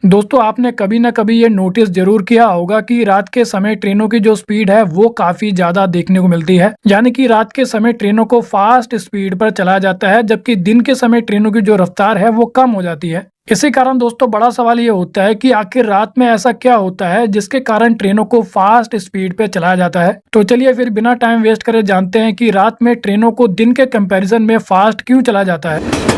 दोस्तों आपने कभी ना कभी ये नोटिस जरूर किया होगा कि रात के समय ट्रेनों की जो स्पीड है वो काफी ज्यादा देखने को मिलती है। यानी कि रात के समय ट्रेनों को फास्ट स्पीड पर चलाया जाता है, जबकि दिन के समय ट्रेनों की जो रफ्तार है वो कम हो जाती है। इसी कारण दोस्तों बड़ा सवाल ये होता है कि आखिर रात में ऐसा क्या होता है जिसके कारण ट्रेनों को फास्ट स्पीड पे चलाया जाता है। तो चलिए फिर बिना टाइम वेस्ट करे जानते हैं कि रात में ट्रेनों को दिन के कंपैरिजन में फास्ट क्यों चलाया जाता है।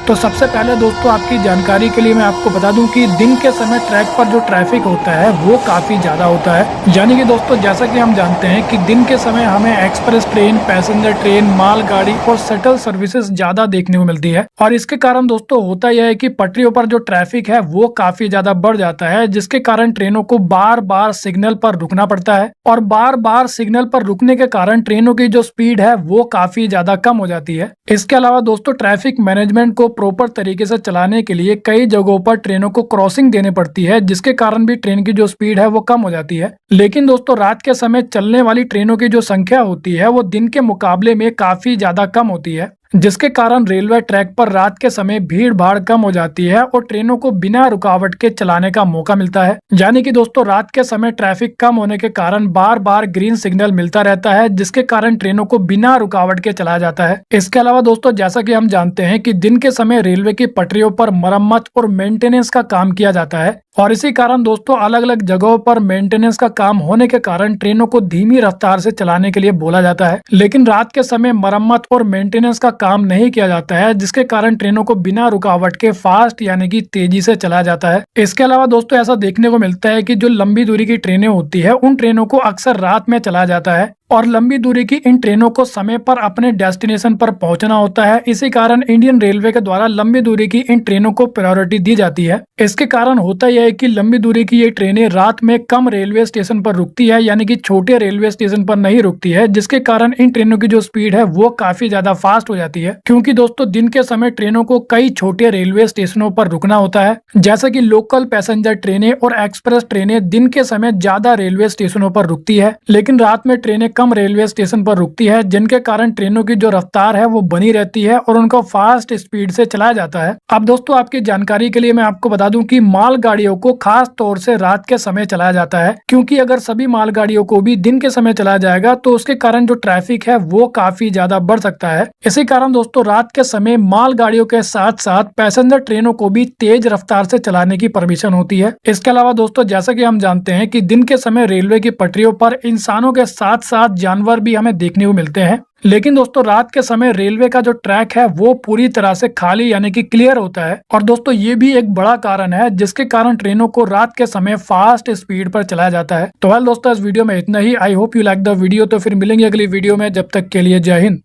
तो सबसे पहले दोस्तों आपकी जानकारी के लिए मैं आपको बता दूं कि दिन के समय ट्रैक पर जो ट्रैफिक होता है वो काफी ज्यादा होता है। यानी कि दोस्तों जैसा कि हम जानते हैं कि दिन के समय हमें एक्सप्रेस ट्रेन, पैसेंजर ट्रेन, मालगाड़ी और शटल सर्विसेज ज्यादा देखने को मिलती है। और इसके कारण दोस्तों होता यह है कि पटरियों पर जो ट्रैफिक है वो काफी ज्यादा बढ़ जाता है, जिसके कारण ट्रेनों को बार बार सिग्नल पर रुकना पड़ता है। और बार बार सिग्नल पर रुकने के कारण ट्रेनों की जो स्पीड है वो काफी ज्यादा कम हो जाती है। इसके अलावा दोस्तों ट्रैफिक मैनेजमेंट को प्रॉपर तरीके से चलाने के लिए कई जगहों पर ट्रेनों को क्रॉसिंग देनी पड़ती है, जिसके कारण भी ट्रेन की जो स्पीड है वो कम हो जाती है। लेकिन दोस्तों रात के समय चलने वाली ट्रेनों की जो संख्या होती है वो दिन के मुकाबले में काफी ज्यादा कम होती है, जिसके कारण रेलवे ट्रैक पर रात के समय भीड़ भाड़ कम हो जाती है और ट्रेनों को बिना रुकावट के चलाने का मौका मिलता है। यानी कि दोस्तों रात के समय ट्रैफिक कम होने के कारण बार बार ग्रीन सिग्नल मिलता रहता है, जिसके कारण ट्रेनों को बिना रुकावट के चलाया जाता है। इसके अलावा दोस्तों जैसा कि हम जानते हैं कि दिन के समय रेलवे की पटरियों पर मरम्मत और मेंटेनेंस का काम किया जाता है, और इसी कारण दोस्तों अलग अलग जगहों पर मेंटेनेंस का काम होने के कारण ट्रेनों को धीमी रफ्तार से चलाने के लिए बोला जाता है। लेकिन रात के समय मरम्मत और मेंटेनेंस का काम नहीं किया जाता है, जिसके कारण ट्रेनों को बिना रुकावट के फास्ट यानी कि तेजी से चलाया जाता है। इसके अलावा दोस्तों ऐसा देखने को मिलता है कि जो लंबी दूरी की ट्रेनें होती है उन ट्रेनों को अक्सर रात में चलाया जाता है, और लंबी दूरी की इन ट्रेनों को समय पर अपने डेस्टिनेशन पर पहुंचना होता है। इसी कारण इंडियन रेलवे के द्वारा लंबी दूरी की इन ट्रेनों को प्रायोरिटी दी जाती है। इसके कारण होता यह है कि लंबी दूरी की ये ट्रेनें रात में कम रेलवे स्टेशन पर रुकती है, यानी कि छोटे रेलवे स्टेशन पर नहीं रुकती है, जिसके कारण इन ट्रेनों की जो स्पीड है वो काफी ज्यादा फास्ट हो जाती है। क्योंकि दोस्तों दिन के समय ट्रेनों को कई छोटे रेलवे स्टेशनों पर रुकना होता है, जैसे कि लोकल पैसेंजर ट्रेनें और एक्सप्रेस ट्रेनें दिन के समय ज्यादा रेलवे स्टेशनों पर रुकती है, लेकिन रात में ट्रेनें कम रेलवे स्टेशन पर रुकती है, जिनके कारण ट्रेनों की जो रफ्तार है वो बनी रहती है और उनको फास्ट स्पीड से चलाया जाता है। अब दोस्तों आपकी जानकारी के लिए मैं आपको बता दूं कि मालगाड़ियों को खास तौर से रात के समय चलाया जाता है, क्योंकि अगर सभी मालगाड़ियों को भी दिन के समय चलाया जाएगा तो उसके कारण जो ट्रैफिक है वो काफी ज्यादा बढ़ सकता है। इसी कारण दोस्तों रात के समय मालगाड़ियों के साथ साथ पैसेंजर ट्रेनों को भी तेज रफ्तार से चलाने की परमिशन होती है। इसके अलावा दोस्तों जैसा कि हम जानते हैं कि दिन के समय रेलवे की पटरियों पर इंसानों के साथ साथ जानवर भी हमें देखने को मिलते हैं, लेकिन दोस्तों रात के समय रेलवे का जो ट्रैक है वो पूरी तरह से खाली यानी कि क्लियर होता है। और दोस्तों ये भी एक बड़ा कारण है जिसके कारण ट्रेनों को रात के समय फास्ट स्पीड पर चलाया जाता है। तो वेल दोस्तों इस वीडियो में इतना ही। I hope you like the video. तो फिर मिलेंगे अगली वीडियो में, जब तक के लिए जय हिंद।